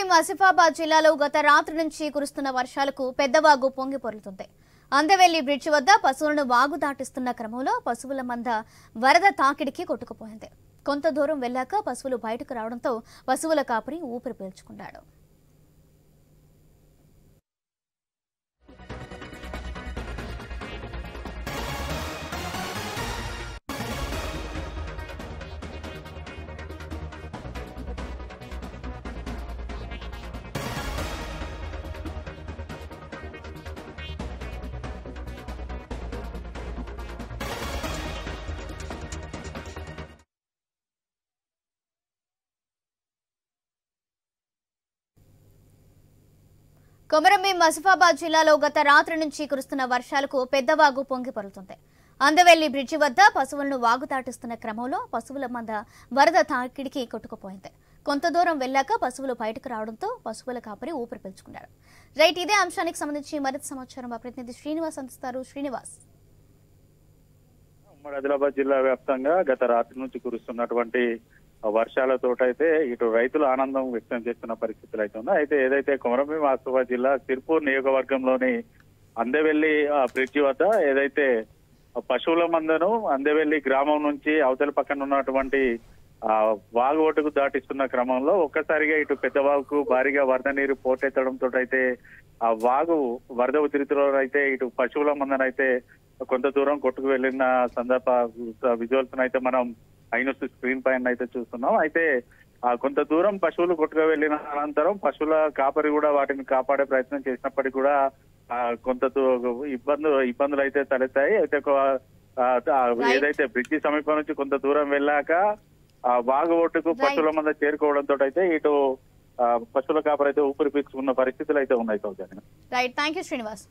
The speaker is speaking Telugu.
కొమరంభీం ఆసిఫాబాద్ జిల్లాలో గత రాత్రి నుంచి కురుస్తున్న వర్షాలకు పెద్దవాగు పొంగి పొర్లుతుంది. అందవెల్లి బ్రిడ్జి వద్ద పశువులను వాగు దాటిస్తున్న క్రమంలో పశువుల మంద వరద తాకిడికి కొట్టుకుపోయింది. కొంత దూరం వెళ్లాక పశువులు బయటకు రావడంతో పశువుల కాపరి ఊపిరి పీల్చుకున్నాడు. కొమరంభీం ఆసిఫాబాద్ జిల్లాలో గత రాత్రి నుంచి కురుస్తున్న వర్షాలకు పెద్దవాగు పొంగి పొర్లుతుంది. అందవెల్లి బ్రిడ్జి వద్ద పశువులను వాగు దాటిస్తున్న క్రమంలో పశువుల మంద వరద తాకిడికి కొట్టుకుపోయింది. కొంత దూరం వెళ్లాక పశువులు బయటకు రావడంతో పశువుల కాపరి ఊపిరి పీల్చుకున్నారు. రైట్, ఇదే అంశానికి సంబంధించి మరింత సమాచారం మా ప్రతినిధి శ్రీనివాస్ అందిస్తారు. శ్రీనివాస్, ఉమ్మడి ఆదిలాబాద్ జిల్లా వ్యాప్తంగా గత రాత్రి నుంచి కురుస్తున్నటువంటి వర్షాలతోటైతే ఇటు రైతులు ఆనందం వ్యక్తం చేస్తున్న పరిస్థితులు అయితే ఉన్నాయి. అయితే ఏదైతే కొమరంభీం ఆసిఫాబాద్ జిల్లా సిర్పూర్ నియోజకవర్గంలోని అందవెల్లి బ్రిడ్జి వద్ద ఏదైతే పశువుల మందను అందవెల్లి గ్రామం నుంచి అవతల పక్కన ఉన్నటువంటి వాగు ఒడ్డుకు దాటిస్తున్న క్రమంలో ఒక్కసారిగా ఇటు పెద్దవాగుకు భారీగా వరద నీరు పోటెత్తడంతో అయితే ఆ వాగు వరద ఉధృతిలో అయితే ఇటు పశువుల మందనైతే కొంత దూరం కొట్టుకు వెళ్లిన సందర్భ విజువల్స్ అయితే మనం ఐనూస్ స్క్రీన్ పైన అయితే చూస్తున్నాం. అయితే కొంత దూరం పశువులు కొట్టుకు వెళ్లిన అనంతరం పశువుల కాపరి కూడా వాటిని కాపాడే ప్రయత్నం చేసినప్పటికీ కూడా కొంత ఇబ్బందులు అయితే తలెత్తాయి. అయితే ఏదైతే బ్రిడ్జి సమీపం నుంచి కొంత దూరం వెళ్ళాక వాగు ఒడ్డుకు పశువుల మంద చేరుకోవడంతో అయితే ఇటు పశువుల కాపరి అయితే ఊపిరి పీల్చుకున్న పరిస్థితులు అయితే ఉన్నాయి. Right, thank you Srinivas.